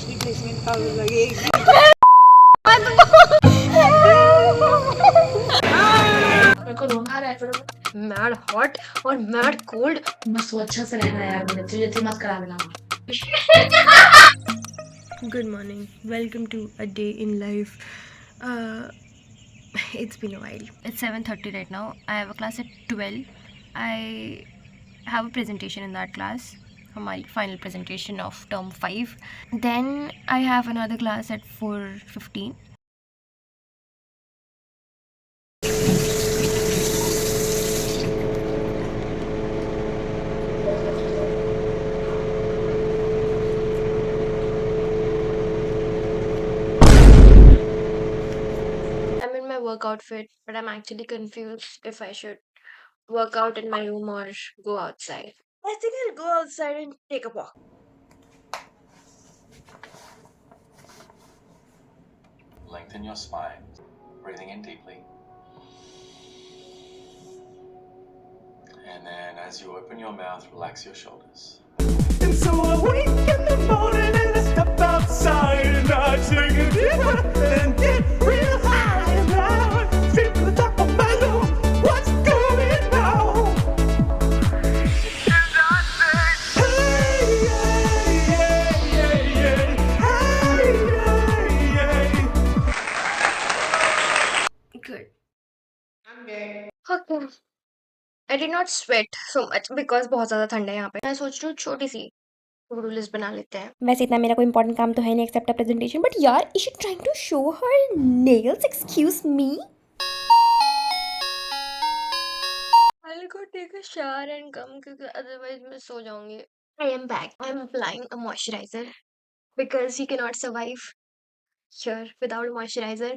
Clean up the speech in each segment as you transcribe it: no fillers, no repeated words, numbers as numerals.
Replacement का लगेगी। मेरे को रोना आ रहा है, फिर मैड हॉट और मैड कोल्ड। बस वो अच्छा से रहना यार, मुझे तुझे मत करा देना। Good morning. Welcome to a day in life. It's been a while. It's 7:30 right now. I have a class at 12. I have a presentation in that class for my final presentation of term 5. Then I have another class at 4:15. I'm in my work outfit, but I'm actually confused if I should work out in my room or go outside. I think I'll go outside and take a walk. Lengthen your spine, breathing in deeply. And then as you open your mouth, relax your shoulders. And so I wake in the morning and I step outside and I take a deep breath and get real high and I feel the top of my lungs. What's going on? And I say, hey, yeah, yeah, yeah, yeah, hey, yeah. Good. I'm dead. Okay. I did not sweat so much because बहुत ज़्यादा ठंड है यहाँ पे। मैं सोच रही हूँ छोटी सी टू डू लिस्ट बना लेते हैं। वैसे इतना मेरा कोई इंपॉर्टेंट काम तो है नहीं एक्सेप्ट अ प्रेजेंटेशन, बट यार is she trying to show her nails? Excuse me. I'll go take a shower and come because otherwise मैं सो जाऊंगी। I am back. I am applying a moisturizer because you cannot survive here without a moisturizer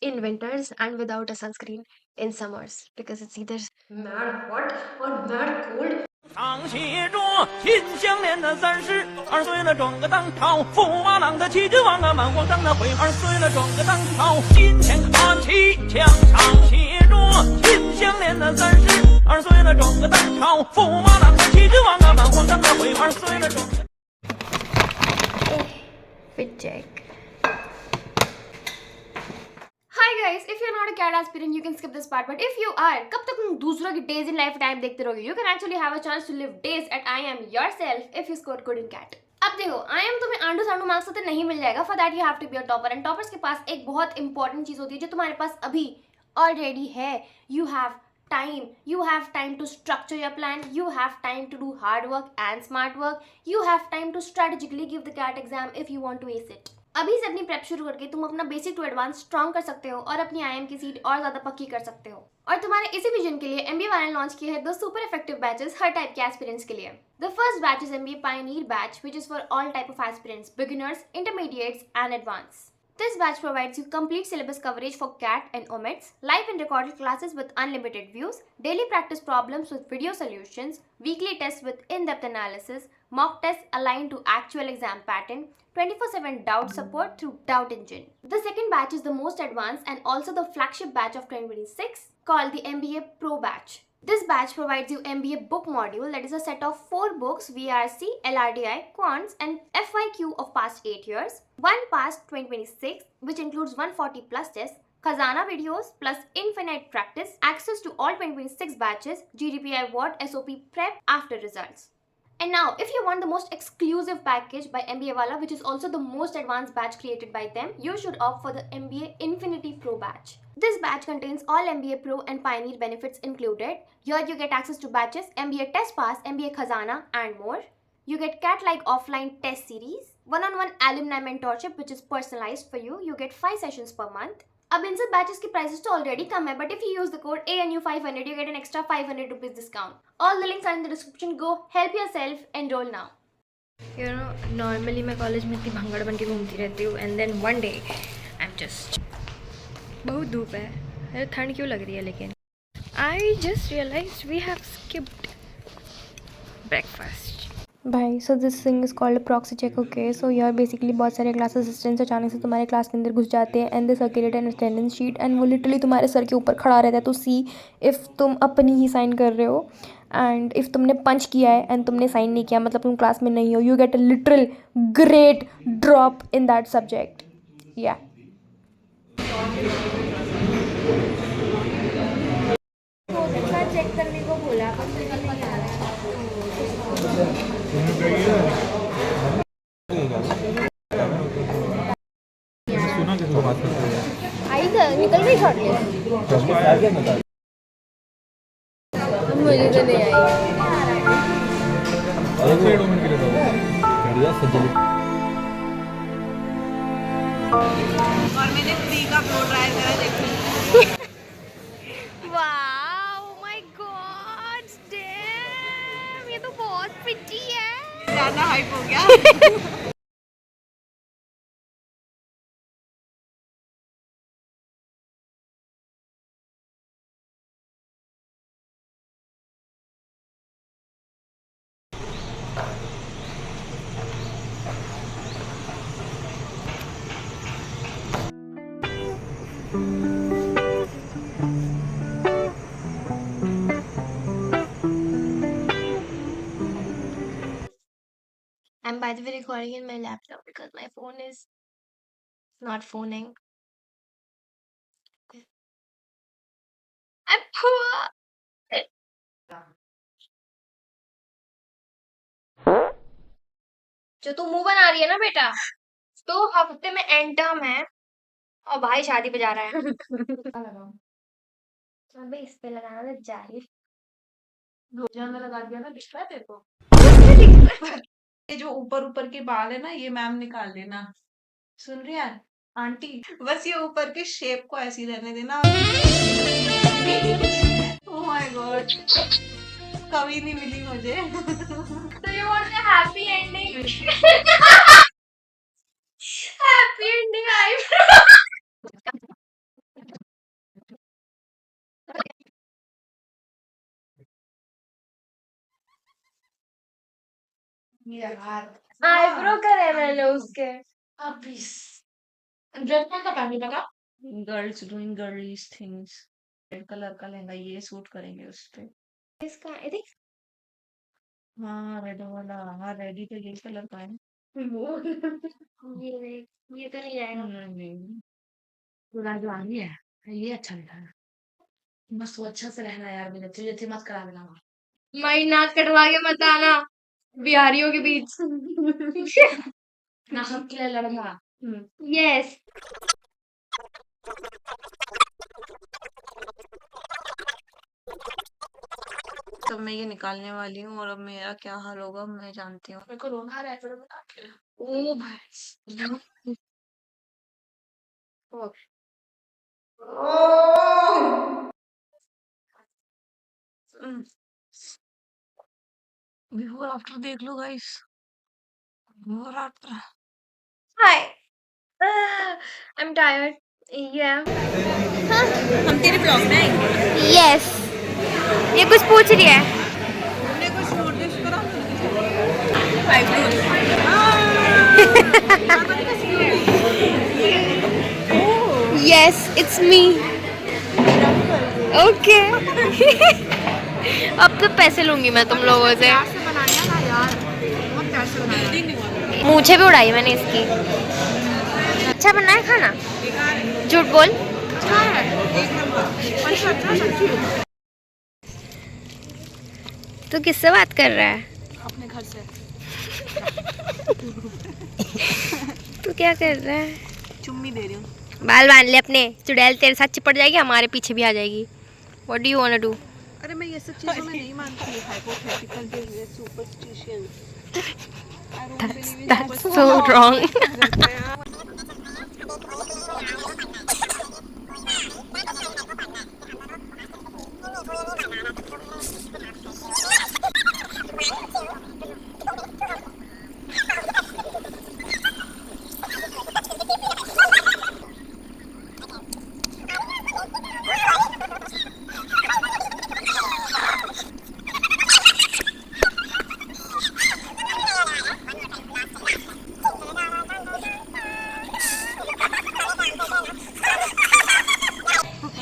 in winters and without a sunscreen in summers because it's either mad hot or mad cold. 常写着金项链的32岁了，装个当朝，驸马郎的旗帜王啊，满皇上的徽，2岁了，装个当朝，金钱看齐，墙上写着金项链的32岁了，装个当朝，驸马郎的旗帜王啊，满皇上的徽，2岁了，装个。Fit check. Hi guys, if you're not a CAT aspirant, you can skip this part. But if you are, कब तक तुम दूसरों की days in life time देखते रहोगे? You can actually have a chance to live days at I am yourself if you score good in CAT. अब देखो, I am तुम्हें आंडू सांडू मार्क्स से नहीं मिल जाएगा. For that you have to be a topper. And toppers के पास एक बहुत important चीज होती है जो तुम्हारे पास अभी already है. You have time. You have time to structure your plan. You have time to do hard work and smart work. You have time to strategically give the CAT exam if you want to ace it. अभी से अपनी prep शुरू करके तुम अपना basic to advance strong कर सकते हो और अपनी आईएम की सीट और ज्यादा पक्की कर सकते हो। और तुम्हारे इसी विजन के लिए एमबीए वाले ने लॉन्च किए हैं 2 सुपर इफेक्टिव बैचेस हर टाइप के एस्पिरेंट्स के लिए। The first batch is MBA Pioneer batch which is for all type of aspirants, beginners, intermediates and advance. This batch provides you complete syllabus coverage for CAT and OMITS, live and recorded classes with unlimited views, daily practice problems with video solutions, weekly tests with in-depth analysis, mock tests aligned to actual exam pattern, 24/7 doubt support through Doubt Engine. The second batch is the most advanced and also the flagship batch of 2026 called the MBA Pro Batch. This batch provides you MBA book module that is a set of 4 books, VRC, LRDI, Quants and FYQ of past 8 years, one past 2026 which includes 140 plus tests, Khazana videos plus infinite practice, access to all 2026 batches, GDPI Word, SOP prep after results. And now, if you want the most exclusive package by MBA Wala, which is also the most advanced batch created by them, you should opt for the MBA Infinity Pro batch. This batch contains all MBA Pro and Pioneer benefits included. Here you get access to batches, MBA Test Pass, MBA Khazana and more. You get CAT-like offline test series, one-on-one alumni mentorship which is personalized for you. You get 5 sessions per month. अब इन सब batches की prices तो already कम है, but if you use the code ANU500 you get an extra 500 rupees discount. All the links are in the description. Go help yourself, enroll now. You know, normally मैं college में इतनी भंगड़ बन के घूमती रहती हूँ and then one day I'm just बहुत धूप है, अरे ठंड क्यों लग रही है लेकिन I just realized we have skipped breakfast. भाई so this thing is called proxy check. Okay, so यार बेसिकली बहुत सारे क्लास असिस्टेंट्स अचानक से तुम्हारे क्लास के अंदर घुस जाते हैं and they circulate an attendance sheet and वो लिटरली तुम्हारे सर के ऊपर खड़ा रहता है टू सी इफ़ तुम अपनी ही साइन कर रहे हो. एंड इफ़ तुमने पंच किया है एंड तुमने साइन नहीं किया मतलब तुम क्लास में नहीं हो, you get a literal great drop in that subject. या चेक करने को बोला पर नहीं आ रहा आई था, निकल गई शॉर्ट मुझे तो नहीं आई. और मैंने फ्री का फ्लो ट्राई करा देखो. वाओ माय गॉड डैम, ये तो बहुत प्रिटी है. ज्यादा हाइप हो गया. I'm by the way recording in my laptop because my phone is not phoning. I'm poor. जो तू मुंह बना रही है ना बेटा, तो हफ्ते में एंड टर्म है और भाई शादी पे जा रहा है. अबे इस पे लगाना ना जाहिर. रोजाना में लगा दिया ना, दिख रहा है तेरे को? उसमें दिख रहा है. ये जो ऊपर ऊपर के बाल है ना, ये मैम निकाल देना. सुन रही है आंटी? बस ये ऊपर के शेप को ऐसे ही रहने देना. ओह माय गॉड, कभी नहीं मिली मुझे. So you want a happy ending? Happy ending eyebrow. Eyebrow करे मैंने उसके. अभी ड्रेस का पहनी लगा. Girls doing girlish things. Red colour का लहंगा ये सूट करेंगे उस पे. इसका ये देख. हाँ रेड वाला. हाँ रेडी तो यही कलर का है. ये देख, ये तो नहीं जाएगा. नहीं पूरा जो आनी है ये अच्छा लग रहा है. बस वो अच्छा से रहना यार. मेरे तुझे मत करा देना. माई नाक कटवा के मत आना बिहारियों के बीच. ना सब के लिए लड़ना. यस. तब मैं ये निकालने वाली हूँ और अब मेरा क्या हाल होगा मैं जानती हूँ. मेरे को रोना आ रहा है. फिर बता के. ओ भाई. बिफोर आफ्टर देख लो guys. Before after. Hi. I'm tired. Yeah. हम तेरे ब्लॉग में आएंगे. यस, ये कुछ पूछ रही है. हमने कुछ नोटिस करा. Yes it's me. ओके. अब तो पैसे लूंगी मैं तुम लोगों से. मूछें भी उड़ाई मैंने इसकी. अच्छा बना है खाना? झूठ बोल. तू किससे बात कर रहा है? अपने घर से. तू क्या कर रहा है? चुम्मी दे रही हूँ. बाल बांध ले अपने. चुड़ैल तेरे साथ चिपट जाएगी, हमारे पीछे भी आ जाएगी. What do you want to do? अरे मैं ये सब चीजों में नहीं मानती. Hypothetical superstition. That's so wrong.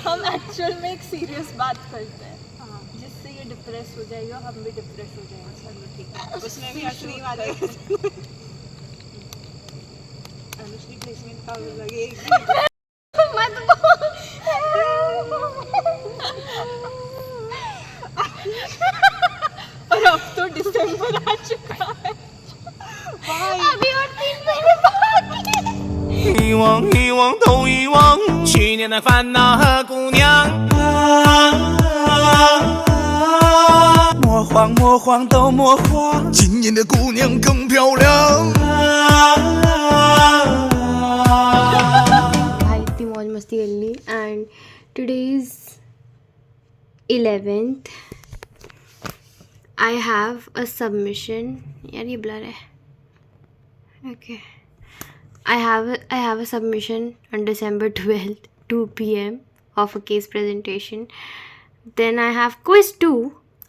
हम एक्चुअल में एक सीरियस बात करते हैं जिससे ये डिप्रेस हो जाएगी और हम भी डिप्रेस हो जाएंगे। चलो ठीक है, उसमें भी असली वाले अनुश्री प्लेसमेंट का लगेगी। और अब तो दिसंबर आ चुका है भाई। अभी और 3 महीने बाकी है।遗忘，遗忘都遗忘，去年的烦恼和姑娘。魔幻，魔幻都魔幻，今年的姑娘更漂亮。 भाई इतनी मौज मस्ती कर ली and today is 11th। I have a submission. यार ये ब्लर है। Okay, I have a submission on December 12th 2 p.m. of a case presentation. Then I have quiz 2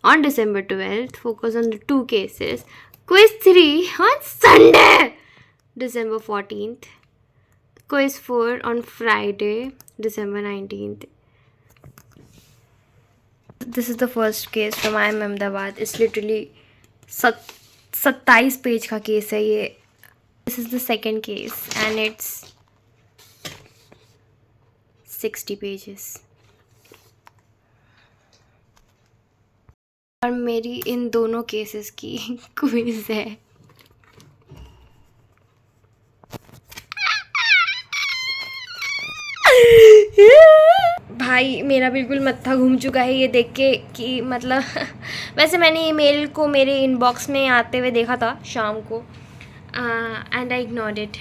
on December 12th, focus on the 2 cases. Quiz 3 on Sunday, December 14th. Quiz 4 on Friday, December 19th. This is the first case from IIM Ahmedabad. It's literally 27 page का case है ये. This is the second case and it's 60 pages. और मेरी इन दोनों cases की quiz है. भाई मेरा बिल्कुल मत्था घूम चुका है ये देख के कि मतलब वैसे मैंने ईमेल को मेरे इनबॉक्स में आते हुए देखा था शाम को एंड आई इग्नोर्ड इट.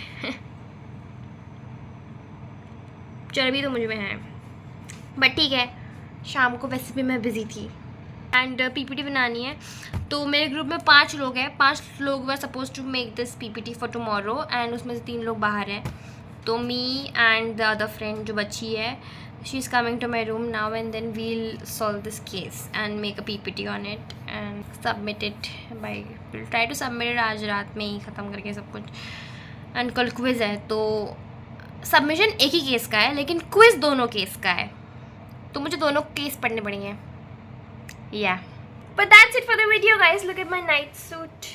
चर्बी तो मुझ में है बट ठीक है, शाम को वैसे भी मैं बिज़ी थी एंड पीपीटी बनानी है. तो मेरे ग्रुप में 5 लोग हैं. 5 लोग were supposed to make this PPT for tomorrow and उसमें से 3 लोग बाहर हैं. तो me and the other friend जो बची है, she is coming to my room now and then we'll solve this case and make a PPT on it and submit it by, will try to submit it आज रात में ही ख़त्म करके सब कुछ. एंड कल क्विज़ है तो सबमिशन एक ही केस का है लेकिन क्विज़ दोनों केस का है, तो मुझे दोनों केस पढ़ने पड़ेंगे. Yeah. But that's it for the video, guys. Look at my night suit.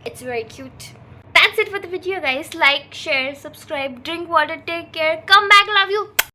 It's very cute. That's it for the video, guys. Like, share, subscribe, drink water, take care. Come back, love you.